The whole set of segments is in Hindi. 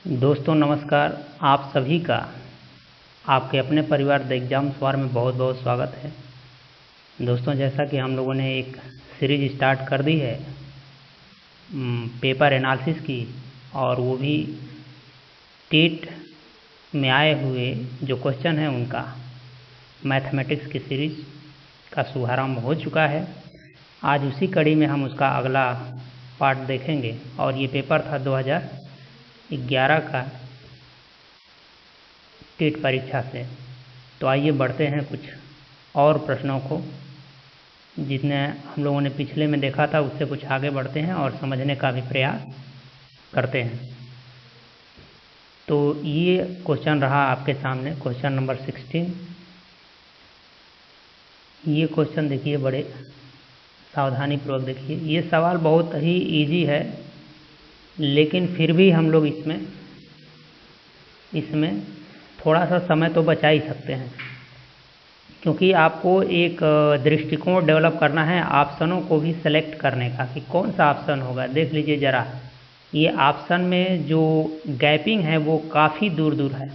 दोस्तों नमस्कार। आप सभी का आपके अपने परिवार द एग्जाम्स वार में बहुत बहुत स्वागत है। दोस्तों जैसा कि हम लोगों ने एक सीरीज स्टार्ट कर दी है पेपर एनालिसिस की, और वो भी टेट में आए हुए जो क्वेश्चन हैं उनका मैथमेटिक्स की सीरीज का शुभारंभ हो चुका है। आज उसी कड़ी में हम उसका अगला पार्ट देखेंगे, और ये पेपर था 2011 का टेट परीक्षा से। तो आइए बढ़ते हैं कुछ और प्रश्नों को, जितने हम लोगों ने पिछले में देखा था उससे कुछ आगे बढ़ते हैं और समझने का भी प्रयास करते हैं। तो ये क्वेश्चन रहा आपके सामने, क्वेश्चन नंबर 16। ये क्वेश्चन देखिए, बड़े सावधानी पूर्वक देखिए। ये सवाल बहुत ही इजी है, लेकिन फिर भी हम लोग इसमें थोड़ा सा समय तो बचा ही सकते हैं, क्योंकि आपको एक दृष्टिकोण डेवलप करना है ऑप्शनों को भी सेलेक्ट करने का कि कौन सा ऑप्शन होगा। देख लीजिए ज़रा, ये ऑप्शन में जो गैपिंग है वो काफ़ी दूर दूर है।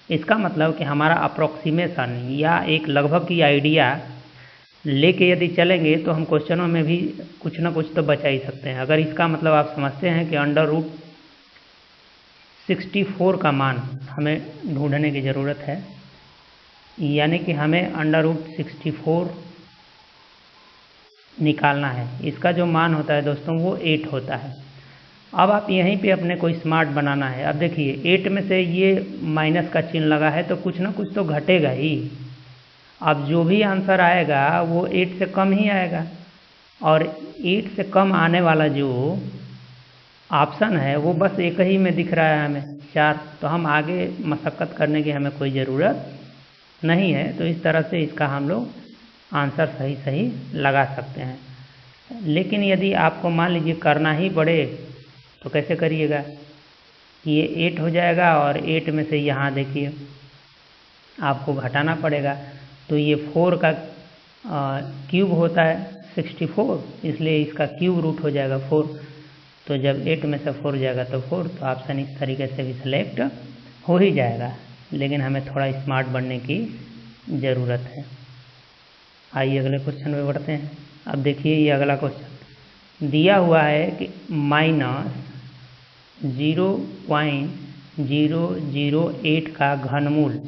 इसका मतलब कि हमारा अप्रोक्सीमेशन या एक लगभग की आइडिया लेके यदि चलेंगे तो हम क्वेश्चनों में भी कुछ ना कुछ तो बचा ही सकते हैं। अगर इसका मतलब आप समझते हैं कि √64 का मान हमें ढूंढने की ज़रूरत है, यानी कि हमें √64 निकालना है। इसका जो मान होता है दोस्तों वो 8 होता है। अब आप यहीं पे अपने को स्मार्ट बनाना है। अब देखिए 8 में से ये माइनस का चिन्ह लगा है तो कुछ ना कुछ तो घटेगा ही। अब जो भी आंसर आएगा वो 8 से कम ही आएगा, और 8 से कम आने वाला जो ऑप्शन है वो बस एक ही में दिख रहा है हमें, 4। तो हम आगे मशक्क़त करने की हमें कोई ज़रूरत नहीं है। तो इस तरह से इसका हम लोग आंसर सही सही लगा सकते हैं। लेकिन यदि आपको मान लीजिए करना ही पड़े तो कैसे करिएगा, ये 8 हो जाएगा और 8 में से यहाँ देखिए आपको घटाना पड़ेगा। तो ये 4 का क्यूब होता है 64, इसलिए इसका क्यूब रूट हो जाएगा 4। तो जब 8 में से 4 जाएगा तो 4, तो ऑप्शन इस तरीके से भी सिलेक्ट हो ही जाएगा। लेकिन हमें थोड़ा स्मार्ट बनने की ज़रूरत है। आइए अगले क्वेश्चन में बढ़ते हैं। अब देखिए ये अगला क्वेश्चन दिया हुआ है कि -0.008 का घनमूल,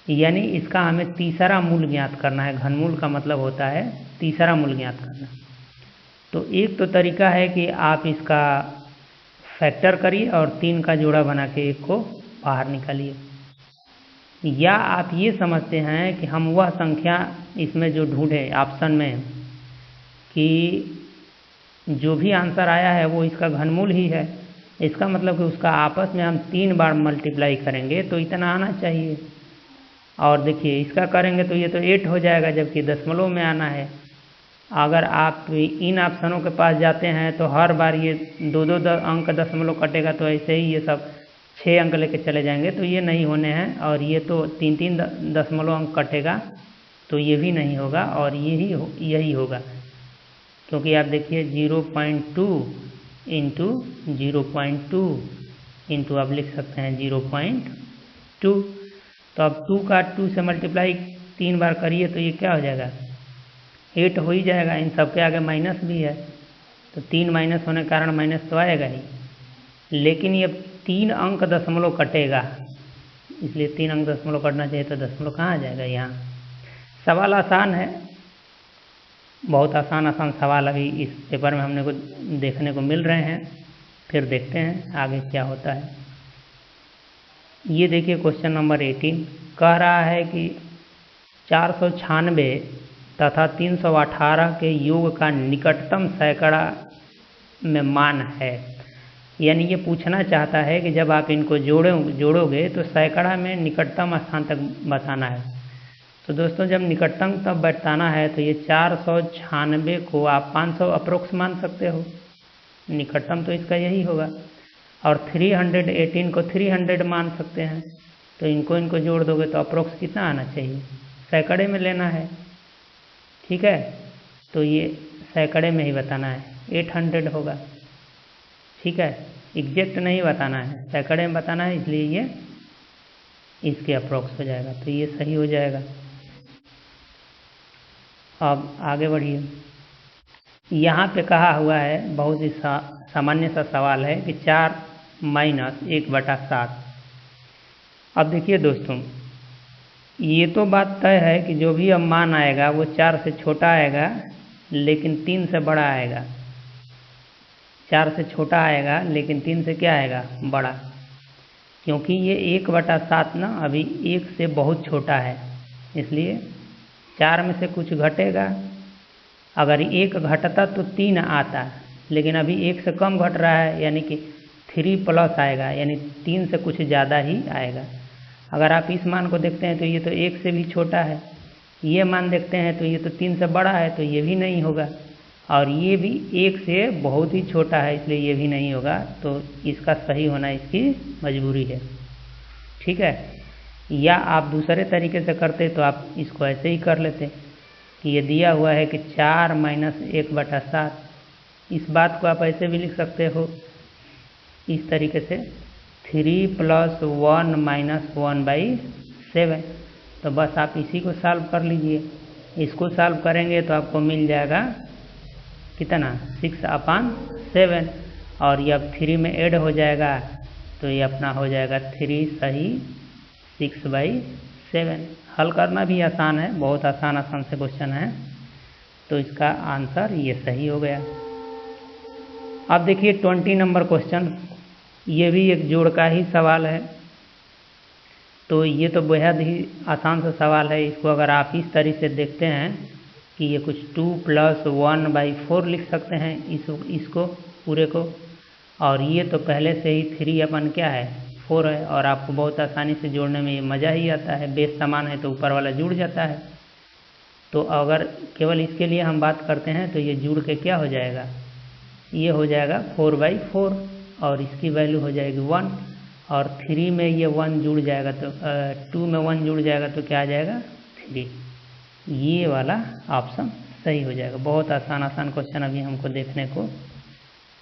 यानी इसका हमें तीसरा मूल ज्ञात करना है। घनमूल का मतलब होता है तीसरा मूल ज्ञात करना। तो एक तो तरीका है कि आप इसका फैक्टर करिए और 3 का जोड़ा बना के एक को बाहर निकालिए, या आप ये समझते हैं कि हम वह संख्या इसमें जो ढूंढे ऑप्शन में कि जो भी आंसर आया है वो इसका घनमूल ही है। इसका मतलब कि उसका आपस में हम 3 बार मल्टीप्लाई करेंगे तो इतना आना चाहिए। और देखिए इसका करेंगे तो ये तो 8 हो जाएगा, जबकि दशमलव में आना है। अगर आप इन ऑप्शनों के पास जाते हैं तो हर बार ये 2-2 अंक दशमलव कटेगा, तो ऐसे ही ये सब 6 अंक लेके चले जाएंगे, तो ये नहीं होने हैं। और ये तो 3-3 दशमलव अंक कटेगा, तो ये भी नहीं होगा, और यही होगा। क्योंकि आप देखिए 0.2 इंटू 0.2 इंटू आप लिख सकते हैं 0.2। तो अब 2 का 2 से मल्टीप्लाई 3 बार करिए तो ये क्या हो जाएगा, 8 हो ही जाएगा। इन सबके आगे माइनस भी है, तो 3 माइनस होने के कारण माइनस तो आएगा ही। लेकिन ये 3 अंक दशमलव कटेगा, इसलिए 3 अंक दशमलव कटना चाहिए, तो दशमलव कहाँ आ जाएगा यहाँ। सवाल आसान है, बहुत आसान सवाल अभी इस पेपर में हमने को देखने को मिल रहे हैं। फिर देखते हैं आगे क्या होता है। ये देखिए क्वेश्चन नंबर 18 कह रहा है कि 496 तथा 318 के योग का निकटतम सैकड़ा में मान है। यानी ये पूछना चाहता है कि जब आप इनको जोड़ोगे तो सैकड़ा में निकटतम स्थान तक बताना है। तो दोस्तों जब निकटतम तक बताना है तो ये 496 को आप 500 अप्रोक्स मान सकते हो, निकटतम तो इसका यही होगा। और 318 को 300 मान सकते हैं। तो इनको जोड़ दोगे तो अप्रोक्स कितना आना चाहिए, सैकड़े में लेना है। ठीक है, तो ये सैकड़े में ही बताना है, 800 होगा। ठीक है, एग्जैक्ट नहीं बताना है, सैकड़े में बताना है, इसलिए ये इसके अप्रोक्स हो जाएगा, तो ये सही हो जाएगा। अब आगे बढ़िए, यहाँ पे कहा हुआ है, बहुत ही सामान्य सा सवाल है कि 4 माइनस 1/7। अब देखिए दोस्तों, ये तो बात तय है कि जो भी अब मान आएगा वो 4 से छोटा आएगा, लेकिन 3 से बड़ा आएगा। 4 से छोटा आएगा लेकिन 3 से क्या आएगा, बड़ा, क्योंकि ये 1/7 ना अभी 1 से बहुत छोटा है, इसलिए 4 में से कुछ घटेगा। अगर 1 घटता तो 3 आता, लेकिन अभी 1 से कम घट रहा है, यानी कि 3 प्लस आएगा, यानी 3 से कुछ ज़्यादा ही आएगा। अगर आप इस मान को देखते हैं तो ये तो 1 से भी छोटा है, ये मान देखते हैं तो ये तो 3 से बड़ा है, तो ये भी नहीं होगा, और ये भी 1 से बहुत ही छोटा है, इसलिए ये भी नहीं होगा। तो इसका सही होना इसकी मजबूरी है, ठीक है। या आप दूसरे तरीके से करते तो आप इसको ऐसे ही कर लेते कि ये दिया हुआ है कि 4 माइनस 1/7, इस बात को आप ऐसे भी लिख सकते हो, इस तरीके से 3 + 1 - 1/7। तो बस आप इसी को सॉल्व कर लीजिए। इसको सॉल्व करेंगे तो आपको मिल जाएगा कितना, 6/7, और ये अब 3 में ऐड हो जाएगा, तो ये अपना हो जाएगा 3 सही 6/7। हल करना भी आसान है, बहुत आसान से क्वेश्चन है, तो इसका आंसर ये सही हो गया। अब देखिए 20 नंबर क्वेश्चन, ये भी एक जोड़ का ही सवाल है। तो ये तो बेहद ही आसान सा सवाल है। इसको अगर आप इस तरीके से देखते हैं कि ये कुछ 2 + 1/4 लिख सकते हैं इसको पूरे को, और ये तो पहले से ही 3 अपन क्या है 4 है, और आपको बहुत आसानी से जोड़ने में ये मज़ा ही आता है, बेस समान है तो ऊपर वाला जुड़ जाता है। तो अगर केवल इसके लिए हम बात करते हैं तो ये जुड़ के क्या हो जाएगा, ये हो जाएगा 4/4, और इसकी वैल्यू हो जाएगी 1, और 3 में ये 1 जुड़ जाएगा, तो 2 में 1 जुड़ जाएगा तो क्या आ जाएगा 3। ये वाला ऑप्शन सही हो जाएगा। बहुत आसान क्वेश्चन अभी हमको देखने को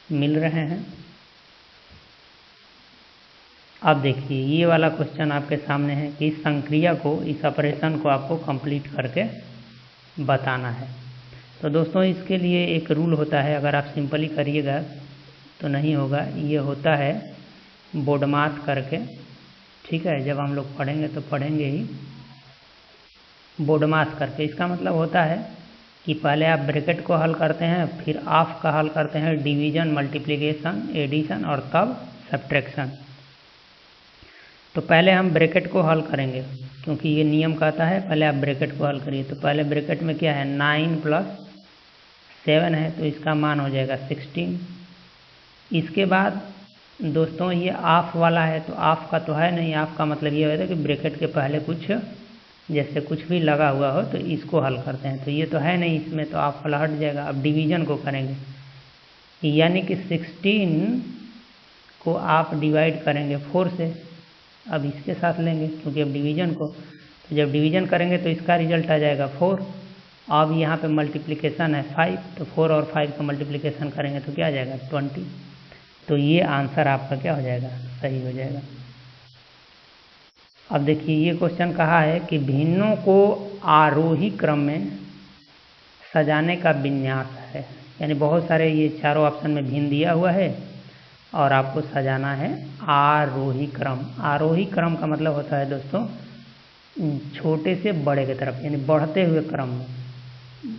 मिल रहे हैं। अब देखिए ये वाला क्वेश्चन आपके सामने है कि इस संक्रिया को, इस ऑपरेशन को आपको कंप्लीट करके बताना है। तो दोस्तों इसके लिए एक रूल होता है, अगर आप सिंपली करिएगा तो नहीं होगा, ये होता है बोडमास करके, ठीक है। जब हम लोग पढ़ेंगे तो पढ़ेंगे ही बोडमास करके। इसका मतलब होता है कि पहले आप ब्रैकेट को हल करते हैं, फिर ऑफ का हल करते हैं, डिवीजन, मल्टीप्लिकेशन, एडिशन, और तब सब्ट्रैक्शन। तो पहले हम ब्रैकेट को हल करेंगे, क्योंकि ये नियम कहता है पहले आप ब्रैकेट को हल करिए। तो पहले ब्रैकेट में क्या है, 9 + 7 है, तो इसका मान हो जाएगा 16। इसके बाद दोस्तों ये ऑफ वाला है, तो ऑफ का तो है नहीं, ऑफ का मतलब ये होता है कि ब्रैकेट के पहले कुछ जैसे कुछ भी लगा हुआ हो तो इसको हल करते हैं। तो ये तो है नहीं इसमें, तो ऑफ वाला हट जाएगा। अब डिवीजन को करेंगे, यानी कि 16 को आप डिवाइड करेंगे 4 से, अब इसके साथ लेंगे क्योंकि अब डिवीजन को, तो जब डिवीजन करेंगे तो इसका रिजल्ट आ जाएगा 4। अब यहाँ पे मल्टीप्लिकेशन है 5, तो 4 और 5 का मल्टीप्लिकेशन करेंगे तो क्या आ जाएगा 20। तो ये आंसर आपका क्या हो जाएगा, सही हो जाएगा। अब देखिए ये क्वेश्चन कहा है कि भिन्नों को आरोही क्रम में सजाने का विन्यास है, यानी बहुत सारे ये चारों ऑप्शन में भिन्न दिया हुआ है और आपको सजाना है आरोही क्रम। आरोही क्रम का मतलब होता है दोस्तों छोटे से बड़े की तरफ, यानी बढ़ते हुए क्रम में,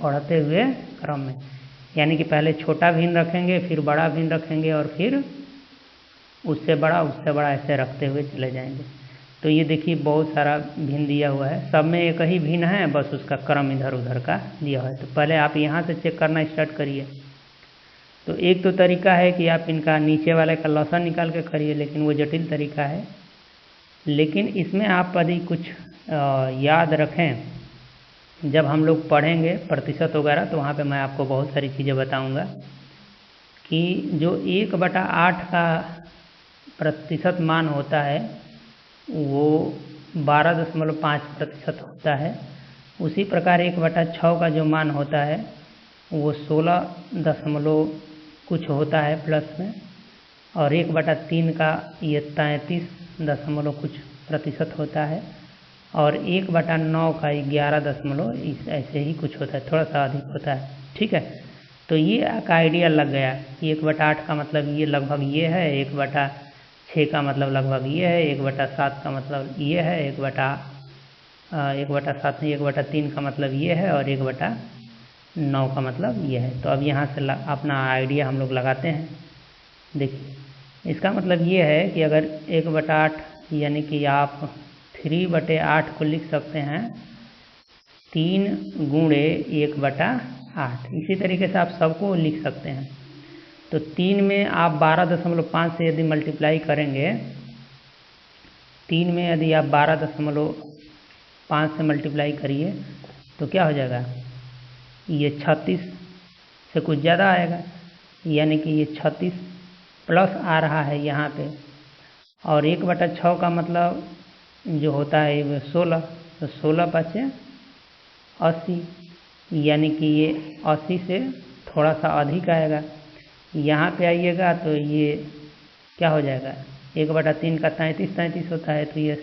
बढ़ते हुए क्रम में, यानी कि पहले छोटा भिन्न रखेंगे, फिर बड़ा भिन्न रखेंगे, और फिर उससे बड़ा ऐसे रखते हुए चले जाएंगे। तो ये देखिए बहुत सारा भिन्न दिया हुआ है, सब में एक ही भिन्न है, बस उसका क्रम इधर उधर का दिया हुआ है। तो पहले आप यहाँ से चेक करना स्टार्ट करिए। तो एक तो तरीका है कि आप इनका नीचे वाले का लॉसन निकाल के करिए, लेकिन वो जटिल तरीका है। लेकिन इसमें आप यदि कुछ याद रखें, जब हम लोग पढ़ेंगे प्रतिशत वगैरह, तो वहाँ पे मैं आपको बहुत सारी चीज़ें बताऊंगा कि जो 1/8 का प्रतिशत मान होता है वो 12.5% होता है। उसी प्रकार 1/6 का जो मान होता है वो 16 दशमलव कुछ होता है प्लस में। और 1/3 का ये 33 कुछ प्रतिशत होता है, और 1/9 का 11 ऐसे ही कुछ होता है, थोड़ा सा अधिक होता है। ठीक है, तो ये एक आइडिया लग गया कि 1/8 का मतलब ये लगभग ये है, 1/6 का मतलब लगभग ये है, 1/7 का मतलब ये है, 1/7 नहीं 1/3 का मतलब ये है, और 1/9 का मतलब ये है। तो अब यहाँ से अपना आइडिया हम लोग लगाते हैं। देखिए इसका मतलब ये है कि अगर 1/8 यानी कि आप 3/8 को लिख सकते हैं 3 गुणे 1/8। इसी तरीके से आप सबको लिख सकते हैं। तो 3 में आप 12.5 से यदि मल्टीप्लाई करेंगे, 3 में यदि आप 12.5 से मल्टीप्लाई करिए तो क्या हो जाएगा, ये 36 से कुछ ज़्यादा आएगा, यानी कि ये 36 प्लस आ रहा है यहाँ पे। और 1/6 का मतलब जो होता है 16, तो 16×5 = 80, यानी कि ये 80 से थोड़ा सा अधिक आएगा। यहाँ पे आइएगा तो ये क्या हो जाएगा, 1/3 का 33 होता है, तो ये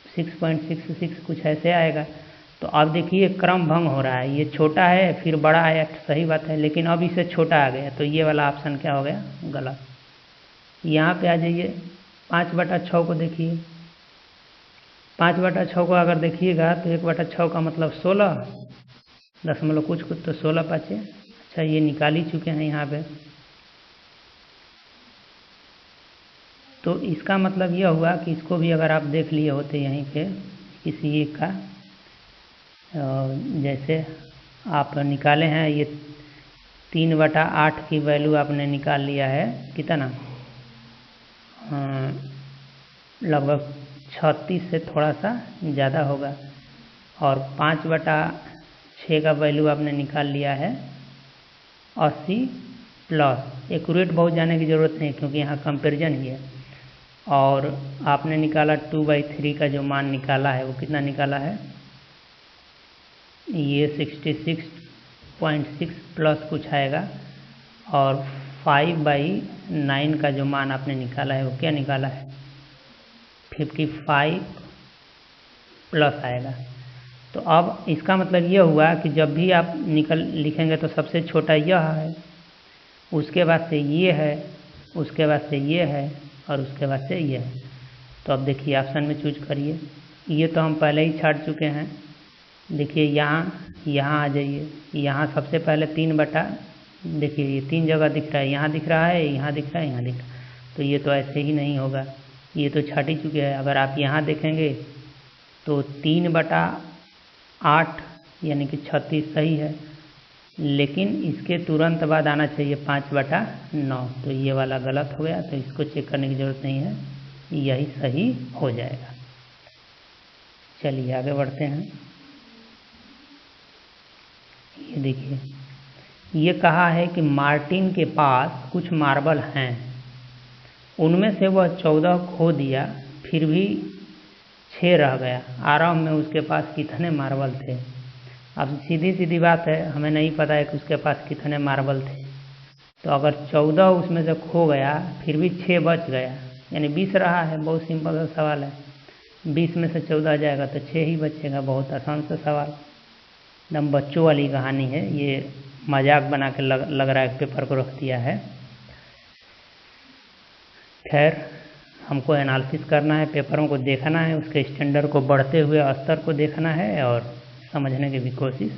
6.66 कुछ ऐसे आएगा। तो अब देखिए क्रम भंग हो रहा है, ये छोटा है फिर बड़ा है, सही बात है, लेकिन अब इससे छोटा आ गया, तो ये वाला ऑप्शन क्या हो गया, गलत। यहाँ पे आ जाइए 5/6 को देखिए, 5/6 को अगर देखिएगा तो 1/6 का मतलब 16 कुछ तो 16×5। अच्छा ये निकाल ही चुके हैं यहाँ पे। तो इसका मतलब यह हुआ कि इसको भी अगर आप देख लिए होते यहीं पे किसी एक का, जैसे आप निकाले हैं ये 3/8 की वैल्यू आपने निकाल लिया है कितना, लगभग 36 से थोड़ा सा ज़्यादा होगा। और 5/6 का वैल्यू आपने निकाल लिया है 80 प्लस। एक्यूरेट बहुत जाने की ज़रूरत नहीं क्योंकि यहाँ कंपेरिजन ही है। और आपने निकाला 2/3 का जो मान निकाला है वो कितना निकाला है, ये 66.6 प्लस कुछ आएगा। और 5/9 का जो मान आपने निकाला है वो क्या निकाला है, 55 प्लस आएगा। तो अब इसका मतलब यह हुआ कि जब भी आप लिखेंगे तो सबसे छोटा यह है, उसके बाद से ये है, उसके बाद से ये है, और उसके बाद से ये है। तो अब देखिए ऑप्शन में चूज करिए। ये तो हम पहले ही छाट चुके हैं। देखिए यहाँ आ जाइए, यहाँ सबसे पहले 3 देखिए ये 3 जगह दिख रहा है, यहाँ दिख रहा है, यहाँ दिख रहा है, यहाँ दिख रहा है। तो ये तो ऐसे ही नहीं होगा, ये तो छाट ही चुके हैं। अगर आप यहाँ देखेंगे तो 3/8 यानी कि 36 सही है, लेकिन इसके तुरंत बाद आना चाहिए 5/9, तो ये वाला गलत हो गया। तो इसको चेक करने की ज़रूरत नहीं है, यही सही हो जाएगा। चलिए आगे बढ़ते हैं। ये देखिए ये कहा है कि मार्टिन के पास कुछ मार्बल हैं, उनमें से वह 14 खो दिया, फिर भी 6 रह गया। आरंभ में उसके पास कितने मार्बल थे। अब सीधी बात है, हमें नहीं पता है कि उसके पास कितने मार्बल थे। तो अगर 14 उसमें से खो गया फिर भी 6 बच गया, यानी 20 रहा है। बहुत सिंपल सा सवाल है, 20 में से 14 जाएगा तो 6 ही बचेगा। बहुत आसान सा सवाल, एकदम बच्चों वाली कहानी है। ये मजाक बना के लग रहा है पेपर को रख दिया है। खैर हमको एनालिसिस करना है, पेपरों को देखना है, उसके स्टैंडर्ड को बढ़ते हुए स्तर को देखना है और समझने की भी कोशिश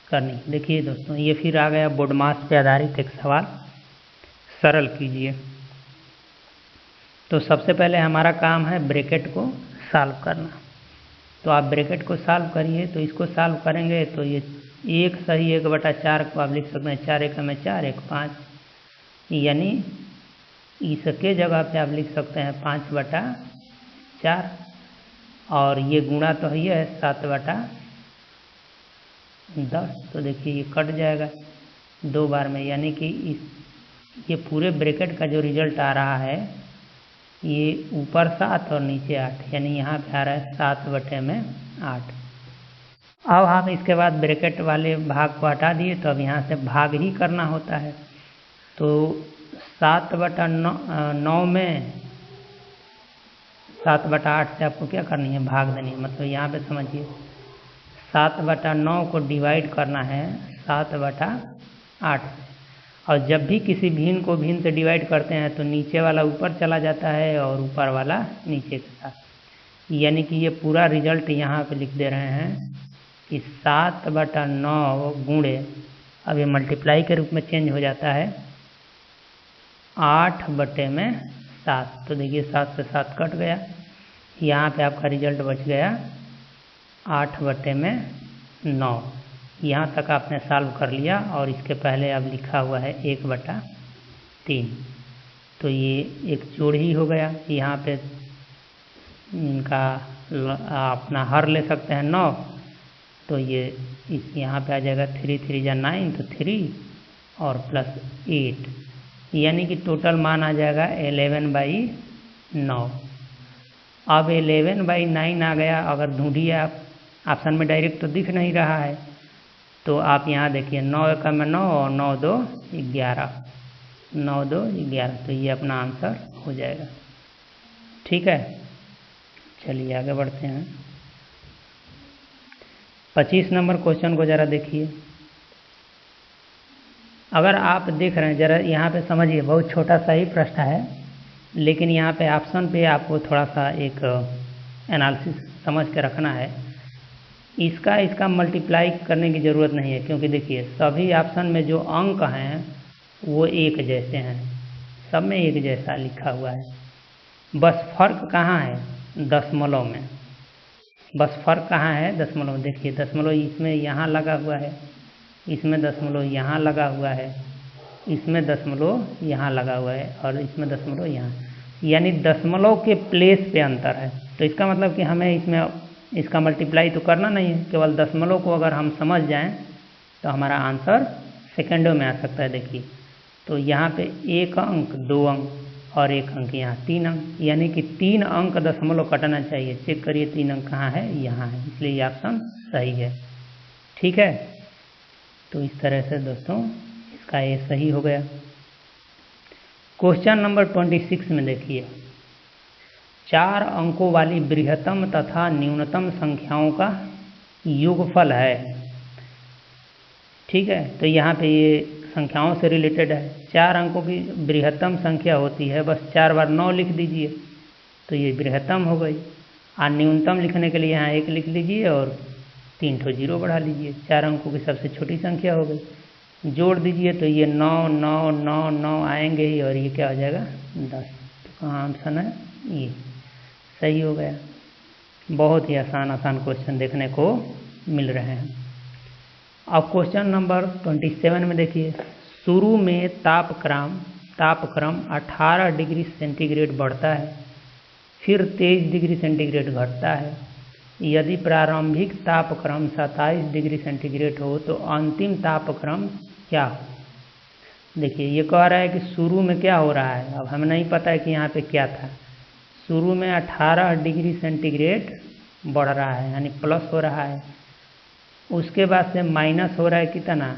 करनी। देखिए दोस्तों ये फिर आ गया बोर्ड मास पे आधारित एक सवाल, सरल कीजिए। तो सबसे पहले हमारा काम है ब्रैकेट को सॉल्व करना। तो आप ब्रैकेट को सॉल्व करिए। तो इसको सॉल्व करेंगे तो ये 1 सही 1/4 को आप लिख सकते हैं 4 × 1 = 4, 1 5, यानी इसके जगह पे आप लिख सकते हैं 5/4। और ये गुणा तो ही है 7/10। तो देखिए ये कट जाएगा 2 बार में, यानी कि ये पूरे ब्रैकेट का जो रिजल्ट आ रहा है ये ऊपर 7 और नीचे 8, यानी यहाँ पे आ रहा है 7/8। अब हम इसके बाद ब्रैकेट वाले भाग को हटा दिए, तो अब यहाँ से भाग ही करना होता है। तो 7/9 में 7/8 से आपको क्या करनी है, भाग देनी है। मतलब यहाँ पे समझिए 7/9 को डिवाइड करना है 7/8 से। और जब भी किसी भिन्न को भिन्न से डिवाइड करते हैं तो नीचे वाला ऊपर चला जाता है और ऊपर वाला नीचे के साथ। यानी कि ये पूरा रिजल्ट यहाँ पे लिख दे रहे हैं कि 7/9 गुणे, अब ये मल्टीप्लाई के रूप में चेंज हो जाता है 8/7। तो देखिए 7 से 7 कट गया, यहाँ पे आपका रिजल्ट बच गया 8/9। यहाँ तक आपने सॉल्व कर लिया और इसके पहले अब लिखा हुआ है 1/3। तो ये एक जोड़ ही हो गया। यहाँ पे इनका अपना हर ले सकते हैं 9, तो ये इस यहाँ पे आ जाएगा 3 3 जा 9, तो 3 और प्लस 8, यानी कि टोटल मान आ जाएगा 11/9। अब 11/9 आ गया। अगर ढूंढिए आप ऑप्शन में, डायरेक्ट तो दिख नहीं रहा है, तो आप यहाँ देखिए 9 1 में 9 और 9 2 11, 9 2 11, तो ये अपना आंसर हो जाएगा। ठीक है, चलिए आगे बढ़ते हैं। 25 नंबर क्वेश्चन को ज़रा देखिए। अगर आप देख रहे हैं ज़रा यहाँ पे समझिए, बहुत छोटा सा ही प्रश्न है, लेकिन यहाँ पे ऑप्शन पे आपको थोड़ा सा एक एनालिसिस समझ के रखना है। इसका मल्टीप्लाई करने की ज़रूरत नहीं है, क्योंकि देखिए सभी ऑप्शन में जो अंक हैं वो एक जैसे हैं, सब में एक जैसा लिखा हुआ है। बस फर्क कहाँ है, दशमलव में। बस फर्क कहाँ है, दशमलव। देखिए दशमलव इसमें यहाँ लगा हुआ है, इसमें दशमलव यहाँ लगा हुआ है, इसमें दशमलव यहाँ लगा हुआ है, और इसमें दशमलव यहाँ, यानी दशमलव के प्लेस पे अंतर है। तो इसका मतलब कि हमें इसमें इसका मल्टीप्लाई तो करना नहीं है, केवल दशमलव को अगर हम समझ जाएं तो हमारा आंसर सेकेंडों में आ सकता है। देखिए तो यहाँ पे 1 अंक, 2 अंक और 1 अंक, यहाँ 3 अंक, यानी कि 3 अंक दशमलव कटना चाहिए। चेक करिए 3 अंक कहाँ है, यहाँ है, इसलिए ये ऑप्शन सही है। ठीक है, तो इस तरह से दोस्तों इसका ये सही हो गया। क्वेश्चन नंबर 26 में देखिए, 4 अंकों वाली बृहत्तम तथा न्यूनतम संख्याओं का योगफल है। ठीक है, तो यहाँ पे ये संख्याओं से रिलेटेड है। 4 अंकों की बृहत्तम संख्या होती है, बस 4 बार 9 लिख दीजिए तो ये बृहत्तम हो गई। और न्यूनतम लिखने के लिए यहाँ 1 लिख लीजिए और 3 ठो 0 बढ़ा लीजिए। 4 अंकों की सबसे छोटी संख्या हो गई, जोड़ दीजिए तो ये 9 9 9 9 आएंगे ही, और ये क्या हो जाएगा 10। तो कहाँ ऑप्शन है, ये सही हो गया। बहुत ही आसान क्वेश्चन देखने को मिल रहे हैं। अब क्वेश्चन नंबर 27 में देखिए, शुरू में तापक्रम 18 डिग्री सेंटीग्रेड बढ़ता है, फिर 23 डिग्री सेंटीग्रेड घटता है। यदि प्रारंभिक तापक्रम 27 डिग्री सेंटीग्रेड हो तो अंतिम तापक्रम क्या हो। देखिए ये कह रहा है कि शुरू में क्या हो रहा है, अब हमें नहीं पता है कि यहाँ पे क्या था। शुरू में 18 डिग्री सेंटीग्रेड बढ़ रहा है, यानी प्लस हो रहा है। उसके बाद से माइनस हो रहा है कितना,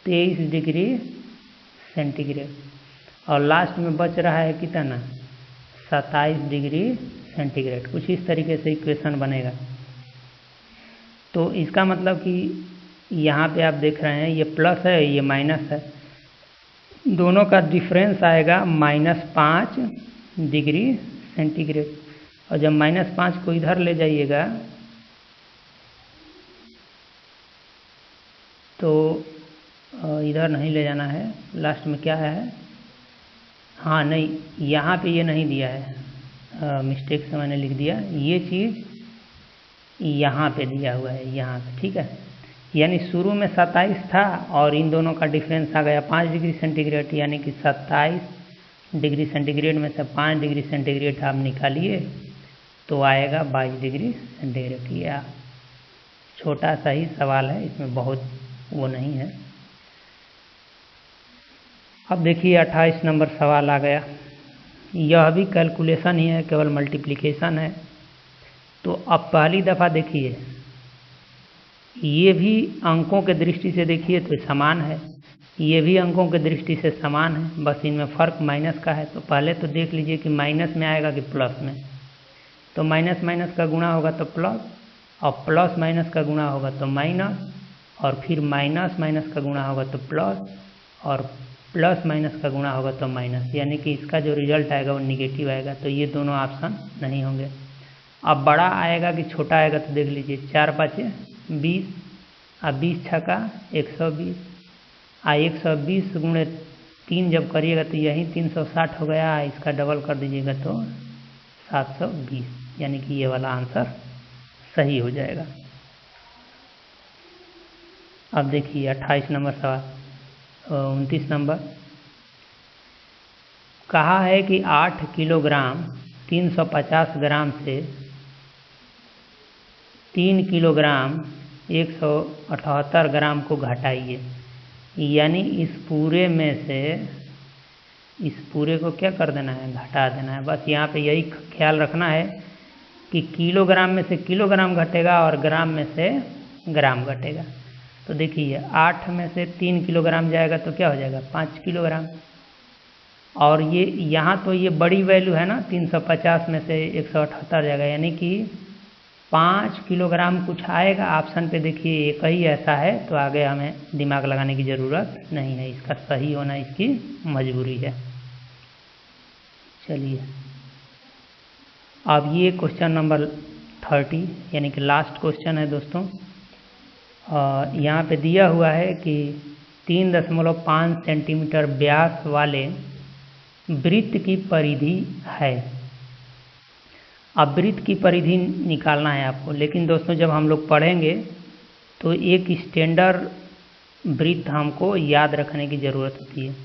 23 डिग्री सेंटीग्रेड, और लास्ट में बच रहा है कितना, 27 डिग्री सेंटीग्रेड। कुछ इस तरीके से इक्वेशन बनेगा। तो इसका मतलब कि यहाँ पे आप देख रहे हैं ये प्लस है, ये माइनस है, दोनों का डिफरेंस आएगा -5 डिग्री सेंटीग्रेड। और जब -5 को इधर ले जाइएगा तो इधर नहीं ले जाना है, लास्ट में क्या है, हाँ नहीं, यहाँ पे ये नहीं दिया है, मिस्टेक से मैंने लिख दिया, ये चीज़ यहाँ पे दिया हुआ है, यहाँ पे। ठीक है, यानी शुरू में 27 था और इन दोनों का डिफरेंस आ गया 5 डिग्री सेंटीग्रेड, यानी कि 27 डिग्री सेंटीग्रेड में से 5 डिग्री सेंटीग्रेड आप निकालिए तो आएगा 22 डिग्री सेंटीग्रेड। ये छोटा सा ही सवाल है, इसमें बहुत वो नहीं है। अब देखिए 28 नंबर सवाल आ गया। यह भी कैलकुलेशन ही है, केवल मल्टीप्लिकेशन है। तो अब पहली दफ़ा देखिए, ये भी अंकों के दृष्टि से देखिए तो समान है, ये भी अंकों की दृष्टि से समान है, बस इनमें फ़र्क माइनस का है। तो पहले तो देख लीजिए कि माइनस में आएगा कि प्लस में। तो माइनस माइनस का गुणा होगा तो प्लस, और प्लस माइनस का गुणा होगा तो माइनस, और फिर माइनस माइनस का गुणा होगा तो प्लस, और प्लस माइनस का गुणा होगा तो माइनस, यानी कि इसका जो रिजल्ट आएगा वो निगेटिव आएगा। तो ये दोनों ऑप्शन नहीं होंगे। अब बड़ा आएगा कि छोटा आएगा तो देख लीजिए, 4 5 20, अब 20 छक्का 120, 120 गुणे 3 जब करिएगा तो यही 360 हो गया। इसका डबल कर दीजिएगा तो 720, यानी कि ये वाला आंसर सही हो जाएगा। अब देखिए 28 नंबर सवाल, 29 नंबर कहा है कि 8 किलोग्राम 350 ग्राम से 3 किलोग्राम 178 ग्राम को घटाइए, यानी इस पूरे में से इस पूरे को क्या कर देना है, घटा देना है। बस यहाँ पे यही ख्याल रखना है कि किलोग्राम में से किलोग्राम घटेगा और ग्राम में से ग्राम घटेगा। तो देखिए 8 में से 3 किलोग्राम जाएगा तो क्या हो जाएगा, 5 किलोग्राम। और ये यहाँ तो ये बड़ी वैल्यू है ना, 350 में से 178 जाएगा, यानी कि 5 किलोग्राम कुछ आएगा। ऑप्शन पे देखिए एक ही ऐसा है, तो आगे हमें दिमाग लगाने की ज़रूरत नहीं है। इसका सही होना इसकी मजबूरी है। चलिए अब ये क्वेश्चन नंबर 30 यानी कि लास्ट क्वेश्चन है दोस्तों। यहाँ पे दिया हुआ है कि 3.5 सेंटीमीटर व्यास वाले वृत्त की परिधि है। अब वृत्त की परिधि निकालना है आपको, लेकिन दोस्तों जब हम लोग पढ़ेंगे तो एक स्टैंडर्ड वृत्त हमको याद रखने की ज़रूरत होती है।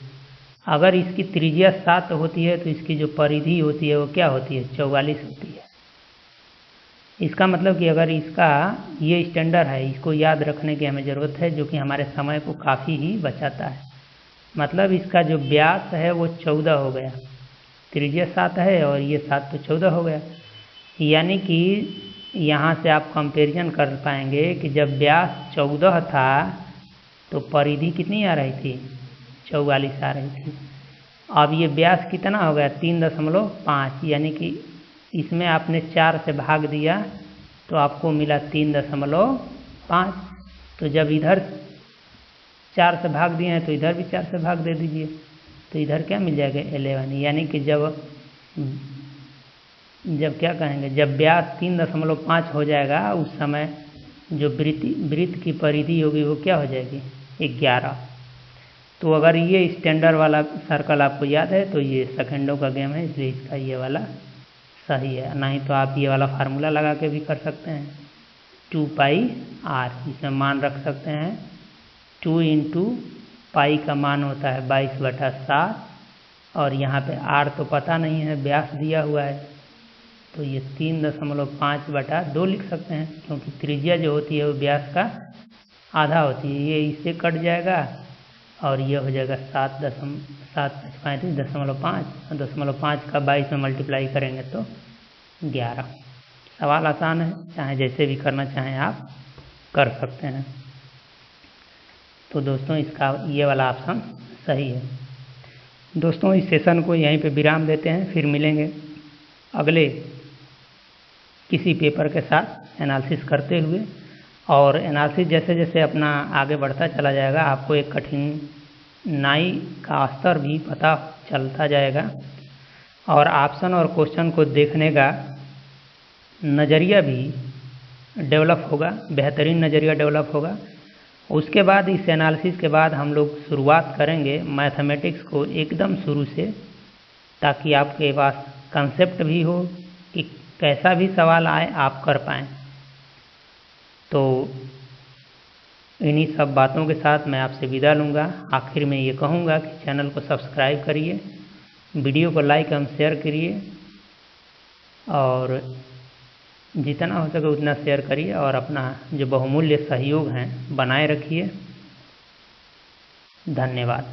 अगर इसकी त्रिज्या 7 होती है तो इसकी जो परिधि होती है वो क्या होती है, 44 होती है। इसका मतलब कि अगर इसका ये स्टैंडर्ड है, इसको याद रखने की हमें ज़रूरत है, जो कि हमारे समय को काफ़ी ही बचाता है। मतलब इसका जो व्यास है वो 14 हो गया, त्रिज्या 7 है और ये 7 तो 14 हो गया। यानी कि यहाँ से आप कंपैरिजन कर पाएंगे कि जब व्यास 14 था तो परिधि कितनी आ रही थी, 44 आ रही थी। अब ये व्यास कितना हो गया, 3.5, यानी कि इसमें आपने 4 से भाग दिया तो आपको मिला 3.5। तो जब इधर 4 से भाग दिए हैं तो इधर भी 4 से भाग दे दीजिए, तो इधर क्या मिल जाएगा, 11। यानी कि जब क्या कहेंगे, जब व्यास 3.5 हो जाएगा उस समय जो वृत्त की परिधि होगी वो क्या हो जाएगी, 11। तो अगर ये स्टैंडर्ड वाला सर्कल आपको याद है तो ये सेकंडों का गेम है, इसलिए इसका ये वाला सही है। नहीं तो आप ये वाला फार्मूला लगा के भी कर सकते हैं, 2πr, इसमें मान रख सकते हैं 2 × पाई का मान होता है 22/7, और यहाँ पे r तो पता नहीं है, व्यास दिया हुआ है, तो ये 3.5/2 लिख सकते हैं, क्योंकि त्रिज्या जो होती है वो व्यास का आधा होती है। ये इससे कट जाएगा और ये हो जाएगा 7.35.5, और 0.5 का 22 में मल्टीप्लाई करेंगे तो 11। सवाल आसान है, चाहे जैसे भी करना चाहें आप कर सकते हैं। तो दोस्तों इसका ये वाला ऑप्शन सही है। दोस्तों इस सेशन को यहीं पे विराम देते हैं, फिर मिलेंगे अगले किसी पेपर के साथ एनालिसिस करते हुए। और एनालिसिस जैसे जैसे अपना आगे बढ़ता चला जाएगा आपको एक कठिनाई का स्तर भी पता चलता जाएगा, और ऑप्शन और क्वेश्चन को देखने का नज़रिया भी डेवलप होगा, बेहतरीन नज़रिया डेवलप होगा। उसके बाद इस एनालिसिस के बाद हम लोग शुरुआत करेंगे मैथमेटिक्स को एकदम शुरू से, ताकि आपके पास कंसेप्ट भी हो कि कैसा भी सवाल आए आप कर पाएँ। तो इन्हीं सब बातों के साथ मैं आपसे विदा लूँगा। आखिर में ये कहूँगा कि चैनल को सब्सक्राइब करिए, वीडियो को लाइक एवं शेयर करिए, और जितना हो सके उतना शेयर करिए, और अपना जो बहुमूल्य सहयोग है बनाए रखिए। धन्यवाद।